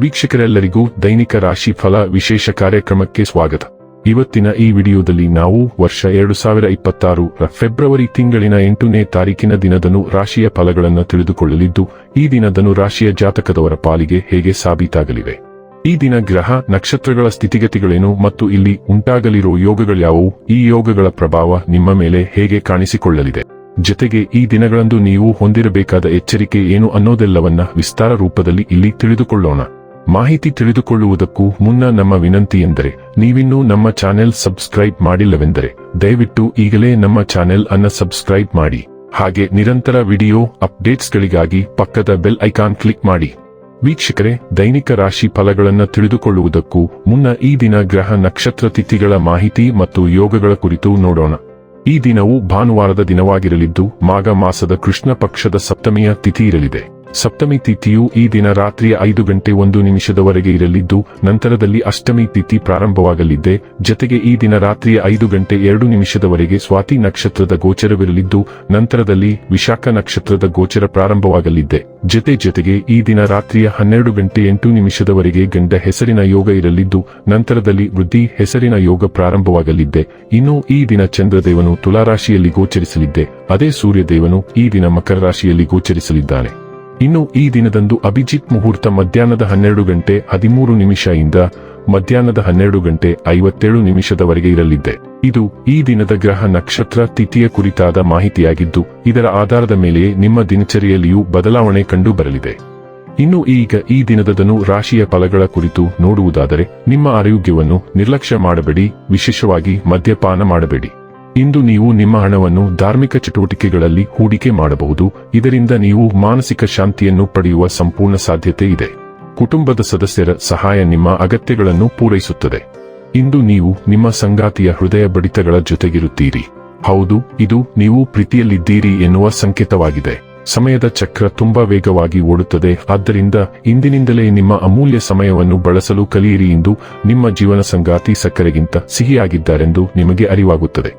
ವೀಕ್ಷಕರೆಲ್ಲರಿಗೂ ದೈನಿಕ ರಾಶಿ ಫಲ ವಿಶೇಷ ಕಾರ್ಯಕ್ರಮಕ್ಕೆ ಸ್ವಾಗತ. ಇವತ್ತಿನ ಈ ವಿಡಿಯೋದಲ್ಲಿ ನಾವು ವರ್ಷ 2026 ರ ಫೆಬ್ರವರಿ ತಿಂಗಳಿನ 8ನೇ ತಾರೀಕಿನ ದಿನದನು ರಾಶಿಯ ಫಲಗಳನ್ನು ತಿಳಿದುಕೊಳ್ಳಲಿದ್ದು, ಈ ದಿನದನು ರಾಶಿಯ ಜಾತಕದವರ ಪಾಲಿಗೆ ಹೇಗೆ ಸಾಬೀತಾಗಲಿವೆ, ಈ ದಿನ ಗ್ರಹ ನಕ್ಷತ್ರಗಳ ಸ್ಥಿತಿಗತಿಗಳೇನು ಮತ್ತು ಇಲ್ಲಿ ಉಂಟಾಗಲಿರೋ ಯೋಗಗಳ್ಯಾವುವು, ಈ ಯೋಗಗಳ ಪ್ರಭಾವ ನಿಮ್ಮ ಮೇಲೆ ಹೇಗೆ ಕಾಣಿಸಿಕೊಳ್ಳಲಿದೆ, ಜೊತೆಗೆ ಈ ದಿನಗಳಂದು ನೀವು ಹೊಂದಿರಬೇಕಾದ ಎಚ್ಚರಿಕೆ ಏನು ಅನ್ನೋದೆಲ್ಲವನ್ನ ವಿಸ್ತಾರ ರೂಪದಲ್ಲಿ ಇಲ್ಲಿ ತಿಳಿದುಕೊಳ್ಳೋಣ. ಮಾಹಿತಿ ತಿಳಿದುಕೊಳ್ಳುವುದಕ್ಕೂ ಮುನ್ನ ನಮ್ಮ ವಿನಂತಿ ಎಂದರೆ, ನೀವಿನ್ನೂ ನಮ್ಮ ಚಾನೆಲ್ ಸಬ್ಸ್ಕ್ರೈಬ್ ಮಾಡಿಲ್ಲವೆಂದರೆ ದಯವಿಟ್ಟು ಈಗಲೇ ನಮ್ಮ ಚಾನೆಲ್ ಅನ್ನು ಸಬ್ಸ್ಕ್ರೈಬ್ ಮಾಡಿ. ಹಾಗೆ ನಿರಂತರ ವಿಡಿಯೋ ಅಪ್ಡೇಟ್ಸ್ಗಳಿಗಾಗಿ ಪಕ್ಕದ ಬೆಲ್ ಐಕಾನ್ ಕ್ಲಿಕ್ ಮಾಡಿ. ವೀಕ್ಷಕರೇ, ದೈನಿಕ ರಾಶಿ ಫಲಗಳನ್ನು ತಿಳಿದುಕೊಳ್ಳುವುದಕ್ಕೂ ಮುನ್ನ ಈ ದಿನ ಗ್ರಹ ನಕ್ಷತ್ರ ತಿಥಿಗಳ ಮಾಹಿತಿ ಮತ್ತು ಯೋಗಗಳ ಕುರಿತು ನೋಡೋಣ. ಈ ದಿನವು ಭಾನುವಾರದ ದಿನವಾಗಿರಲಿದ್ದು, ಮಾಘ ಮಾಸದ ಕೃಷ್ಣ ಪಕ್ಷದ ಸಪ್ತಮಿಯ ತಿಥಿ ಇರಲಿದೆ. ಸಪ್ತಮಿ ತಿಥಿಯು ಈ ದಿನ ರಾತ್ರಿ 5:01 ಇರಲಿದ್ದು, ನಂತರದಲ್ಲಿ ಅಷ್ಟಮಿ ತಿಥಿ ಪ್ರಾರಂಭವಾಗಲಿದೆ. ಜೊತೆಗೆ ಈ ದಿನ ರಾತ್ರಿ 5:02 ಸ್ವಾತಿ ನಕ್ಷತ್ರದ ಗೋಚರವಿರಲಿದ್ದು, ನಂತರದಲ್ಲಿ ವಿಶಾಖ ನಕ್ಷತ್ರದ ಗೋಚರ ಪ್ರಾರಂಭವಾಗಲಿದೆ. ಜೊತೆಗೆ ಈ ದಿನ ರಾತ್ರಿಯ 12:08 ಗಂಡ ಹೆಸರಿನ ಯೋಗ ಇರಲಿದ್ದು, ನಂತರದಲ್ಲಿ ವೃದ್ಧಿ ಹೆಸರಿನ ಯೋಗ ಪ್ರಾರಂಭವಾಗಲಿದೆ. ಇನ್ನು ಈ ದಿನ ಚಂದ್ರದೇವನು ತುಲಾರಾಶಿಯಲ್ಲಿ ಗೋಚರಿಸಲಿದ್ದೆ, ಅದೇ ಸೂರ್ಯದೇವನು ಈ ದಿನ ಮಕರ ರಾಶಿಯಲ್ಲಿ ಗೋಚರಿಸಲಿದ್ದಾನೆ. ಇನ್ನು ಈ ದಿನದಂದು ಅಭಿಜಿತ್ ಮುಹೂರ್ತ ಮಧ್ಯಾಹ್ನದ 12:13 ಇಂದ ಮಧ್ಯಾಹ್ನದ 12:57 ಇರಲಿದೆ. ಇದು ಈ ದಿನದ ಗ್ರಹ ನಕ್ಷತ್ರ ತಿಥಿಯ ಕುರಿತಾದ ಮಾಹಿತಿಯಾಗಿದ್ದು, ಇದರ ಆಧಾರದ ಮೇಲೆಯೇ ನಿಮ್ಮ ದಿನಚರಿಯಲ್ಲಿಯೂ ಬದಲಾವಣೆ ಕಂಡು ಬರಲಿದೆ. ಇನ್ನು ಈಗ ಈ ದಿನದನು ರಾಶಿಯ ಫಲಗಳ ಕುರಿತು ನೋಡುವುದಾದರೆ, ನಿಮ್ಮ ಆರೋಗ್ಯವನ್ನು ನಿರ್ಲಕ್ಷ್ಯ ಮಾಡಬೇಡಿ, ವಿಶೇಷವಾಗಿ ಮದ್ಯಪಾನ ಮಾಡಬೇಡಿ. ಇಂದು ನೀವು ನಿಮ್ಮ ಹಣವನ್ನು ಧಾರ್ಮಿಕ ಚಟುವಟಿಕೆಗಳಲ್ಲಿ ಹೂಡಿಕೆ ಮಾಡಬಹುದು, ಇದರಿಂದ ನೀವು ಮಾನಸಿಕ ಶಾಂತಿಯನ್ನು ಪಡೆಯುವ ಸಂಪೂರ್ಣ ಸಾಧ್ಯತೆ ಇದೆ. ಕುಟುಂಬದ ಸದಸ್ಯರ ಸಹಾಯ ನಿಮ್ಮ ಅಗತ್ಯಗಳನ್ನು ಪೂರೈಸುತ್ತದೆ. ಇಂದು ನೀವು ನಿಮ್ಮ ಸಂಗಾತಿಯ ಹೃದಯ ಬಡಿತಗಳ ಜೊತೆಗಿರುತ್ತೀರಿ. ಹೌದು, ಇದು ನೀವು ಪ್ರೀತಿಯಲ್ಲಿದ್ದೀರಿ ಎನ್ನುವ ಸಂಕೇತವಾಗಿದೆ. ಸಮಯದ ಚಕ್ರ ತುಂಬಾ ವೇಗವಾಗಿ ಓಡುತ್ತದೆ, ಆದ್ದರಿಂದ ಇಂದಿನಿಂದಲೇ ನಿಮ್ಮ ಅಮೂಲ್ಯ ಸಮಯವನ್ನು ಬಳಸಲು ಕಲಿಯಿರಿ. ಇಂದು ನಿಮ್ಮ ಜೀವನ ಸಂಗಾತಿ ಸಕ್ಕರೆಗಿಂತ ಸಿಹಿಯಾಗಿದ್ದಾರೆಂದು ನಿಮಗೆ ಅರಿವಾಗುತ್ತದೆ.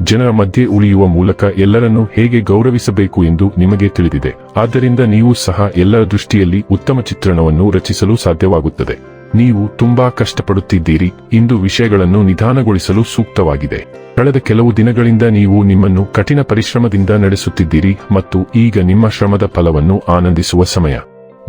ಜನರ ಮಧ್ಯೆ ಉಳಿಯುವ ಮೂಲಕ ಎಲ್ಲರನ್ನೂ ಹೇಗೆ ಗೌರವಿಸಬೇಕು ಎಂದು ನಿಮಗೆ ತಿಳಿದಿದೆ. ಆದ್ದರಿಂದ ನೀವು ಸಹ ಎಲ್ಲರ ದೃಷ್ಟಿಯಲ್ಲಿ ಉತ್ತಮ ಚಿತ್ರಣವನ್ನು ರಚಿಸಲು ಸಾಧ್ಯವಾಗುತ್ತದೆ. ನೀವು ತುಂಬಾ ಕಷ್ಟಪಡುತ್ತಿದ್ದೀರಿ, ಇಂದು ವಿಷಯಗಳನ್ನು ನಿಧಾನಗೊಳಿಸಲು ಸೂಕ್ತವಾಗಿದೆ. ಕಳೆದ ಕೆಲವು ದಿನಗಳಿಂದ ನೀವು ನಿಮ್ಮನ್ನು ಕಠಿಣ ಪರಿಶ್ರಮದಿಂದ ನಡೆಸುತ್ತಿದ್ದೀರಿ ಮತ್ತು ಈಗ ನಿಮ್ಮ ಶ್ರಮದ ಫಲವನ್ನು ಆನಂದಿಸುವ ಸಮಯ.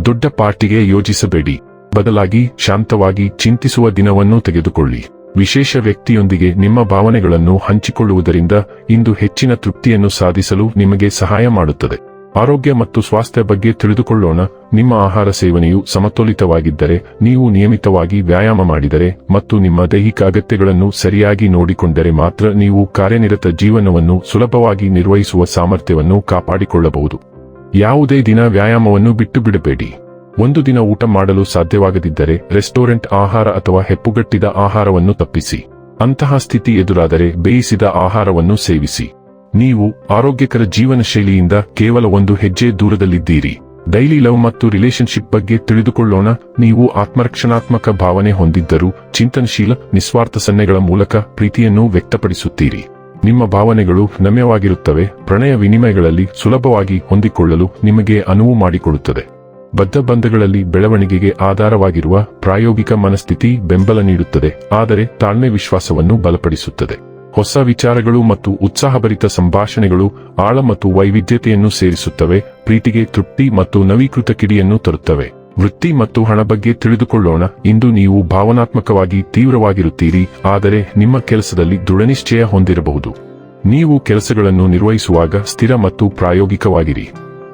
ದೊಡ್ಡ ಪಾರ್ಟಿಗೆ ಯೋಜಿಸಬೇಡಿ, ಬದಲಾಗಿ ಶಾಂತವಾಗಿ ಚಿಂತಿಸುವ ದಿನವನ್ನು ತೆಗೆದುಕೊಳ್ಳಿ. ವಿಶೇಷ ವ್ಯಕ್ತಿಯೊಂದಿಗೆ ನಿಮ್ಮ ಭಾವನೆಗಳನ್ನು ಹಂಚಿಕೊಳ್ಳುವುದರಿಂದ ಇಂದು ಹೆಚ್ಚಿನ ತೃಪ್ತಿಯನ್ನು ಸಾಧಿಸಲು ನಿಮಗೆ ಸಹಾಯ ಮಾಡುತ್ತದೆ. ಆರೋಗ್ಯ ಮತ್ತು ಸ್ವಾಸ್ಥ್ಯ ಬಗ್ಗೆ ತಿಳಿದುಕೊಳ್ಳೋಣ. ನಿಮ್ಮ ಆಹಾರ ಸೇವನೆಯು ಸಮತೋಲಿತವಾಗಿದ್ದರೆ, ನೀವು ನಿಯಮಿತವಾಗಿ ವ್ಯಾಯಾಮ ಮಾಡಿದರೆ ಮತ್ತು ನಿಮ್ಮ ದೈಹಿಕ ಅಗತ್ಯಗಳನ್ನು ಸರಿಯಾಗಿ ನೋಡಿಕೊಂಡರೆ ಮಾತ್ರ ನೀವು ಕಾರ್ಯನಿರತ ಜೀವನವನ್ನು ಸುಲಭವಾಗಿ ನಿರ್ವಹಿಸುವ ಸಾಮರ್ಥ್ಯವನ್ನು ಕಾಪಾಡಿಕೊಳ್ಳಬಹುದು. ಯಾವುದೇ ದಿನ ವ್ಯಾಯಾಮವನ್ನು ಬಿಟ್ಟು ಬಿಡಬೇಡಿ. ಒಂದು ದಿನ ಊಟ ಮಾಡಲು ಸಾಧ್ಯವಾಗದಿದ್ದರೆ ರೆಸ್ಟೋರೆಂಟ್ ಆಹಾರ ಅಥವಾ ಹೆಪ್ಪುಗಟ್ಟಿದ ಆಹಾರವನ್ನು ತಪ್ಪಿಸಿ. ಅಂತಹ ಸ್ಥಿತಿ ಎದುರಾದರೆ ಬೇಯಿಸಿದ ಆಹಾರವನ್ನು ಸೇವಿಸಿ. ನೀವು ಆರೋಗ್ಯಕರ ಜೀವನ ಶೈಲಿಯಿಂದ ಕೇವಲ ಒಂದು ಹೆಜ್ಜೆ ದೂರದಲ್ಲಿದ್ದೀರಿ. ಡೈಲಿ ಲವ್ ಮತ್ತು ರಿಲೇಶನ್ಶಿಪ್ ಬಗ್ಗೆ ತಿಳಿದುಕೊಳ್ಳೋಣ. ನೀವು ಆತ್ಮರಕ್ಷಣಾತ್ಮಕ ಭಾವನೆ ಹೊಂದಿದ್ದರೂ ಚಿಂತನಶೀಲ ನಿಸ್ವಾರ್ಥ ಸನ್ನೆಗಳ ಮೂಲಕ ಪ್ರೀತಿಯನ್ನು ವ್ಯಕ್ತಪಡಿಸುತ್ತೀರಿ. ನಿಮ್ಮ ಭಾವನೆಗಳು ನಮ್ಯವಾಗಿರುತ್ತವೆ, ಪ್ರಣಯ ವಿನಿಮಯಗಳಲ್ಲಿ ಸುಲಭವಾಗಿ ಹೊಂದಿಕೊಳ್ಳಲು ನಿಮಗೆ ಅನುವು ಮಾಡಿಕೊಡುತ್ತದೆ. ಬದ್ಧ ಬಂಧಗಳಲ್ಲಿ ಬೆಳವಣಿಗೆಗೆ ಆಧಾರವಾಗಿರುವ ಪ್ರಾಯೋಗಿಕ ಮನಸ್ಥಿತಿ ಬೆಂಬಲ ನೀಡುತ್ತದೆ, ಆದರೆ ತಾಳ್ಮೆ ವಿಶ್ವಾಸವನ್ನು ಬಲಪಡಿಸುತ್ತದೆ. ಹೊಸ ವಿಚಾರಗಳು ಮತ್ತು ಉತ್ಸಾಹಭರಿತ ಸಂಭಾಷಣೆಗಳು ಆಳ ಮತ್ತು ವೈವಿಧ್ಯತೆಯನ್ನು ಸೇರಿಸುತ್ತವೆ, ಪ್ರೀತಿಗೆ ತೃಪ್ತಿ ಮತ್ತು ನವೀಕೃತ ಕಿಡಿಯನ್ನು ತರುತ್ತವೆ. ವೃತ್ತಿ ಮತ್ತು ಹಣ ಬಗ್ಗೆ ತಿಳಿದುಕೊಳ್ಳೋಣ. ಇಂದು ನೀವು ಭಾವನಾತ್ಮಕವಾಗಿ ತೀವ್ರವಾಗಿರುತ್ತೀರಿ, ಆದರೆ ನಿಮ್ಮ ಕೆಲಸದಲ್ಲಿ ದೃಢನಿಶ್ಚಯ ಹೊಂದಿರಬಹುದು. ನೀವು ಕೆಲಸಗಳನ್ನು ನಿರ್ವಹಿಸುವಾಗ ಸ್ಥಿರ ಮತ್ತು ಪ್ರಾಯೋಗಿಕವಾಗಿರಿ.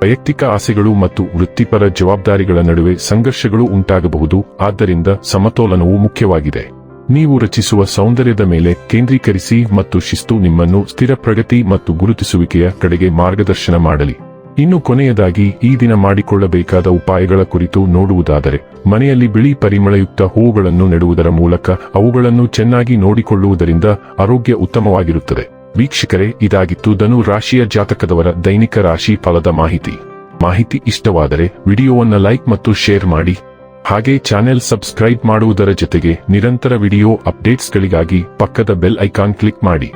ವೈಯಕ್ತಿಕ ಆಸೆಗಳು ಮತ್ತು ವೃತ್ತಿಪರ ಜವಾಬ್ದಾರಿಗಳ ನಡುವೆ ಸಂಘರ್ಷಗಳು ಉಂಟಾಗಬಹುದು, ಆದ್ದರಿಂದ ಸಮತೋಲನವು ಮುಖ್ಯವಾಗಿದೆ. ನೀವು ರಚಿಸುವ ಸೌಂದರ್ಯದ ಮೇಲೆ ಕೇಂದ್ರೀಕರಿಸಿ ಮತ್ತು ಶಿಸ್ತು ನಿಮ್ಮನ್ನು ಸ್ಥಿರ ಪ್ರಗತಿ ಮತ್ತು ಗುರುತಿಸುವಿಕೆಯ ಕಡೆಗೆ ಮಾರ್ಗದರ್ಶನ ಮಾಡಲಿ. ಇನ್ನು ಕೊನೆಯದಾಗಿ ಈ ದಿನ ಮಾಡಿಕೊಳ್ಳಬೇಕಾದ ಉಪಾಯಗಳ ಕುರಿತು ನೋಡುವುದಾದರೆ, ಮನೆಯಲ್ಲಿ ಬಿಳಿ ಪರಿಮಳಯುಕ್ತ ಹೂವುಗಳನ್ನು ನೆಡುವುದರ ಮೂಲಕ ಅವುಗಳನ್ನು ಚೆನ್ನಾಗಿ ನೋಡಿಕೊಳ್ಳುವುದರಿಂದ ಆರೋಗ್ಯ ಉತ್ತಮವಾಗಿರುತ್ತದೆ. ವೀಕ್ಷಕರೇ, ಇದಾಗಿತ್ತು ಧನು ರಾಶಿಯ ಜಾತಕದವರ ದೈನಿಕ ರಾಶಿ ಫಲದ ಮಾಹಿತಿ ಇಷ್ಟವಾದರೆ ವಿಡಿಯೋವನ್ನು ಲೈಕ್ ಮತ್ತು ಶೇರ್ ಮಾಡಿ. ಹಾಗೆ ಚಾನೆಲ್ ಸಬ್ಸ್ಕ್ರೈಬ್ ಮಾಡುವುದರ ಜೊತೆಗೆ ನಿರಂತರ ವಿಡಿಯೋ ಅಪ್ಡೇಟ್ಸ್ಗಳಿಗಾಗಿ ಪಕ್ಕದ ಬೆಲ್ ಐಕಾನ್ ಕ್ಲಿಕ್ ಮಾಡಿ.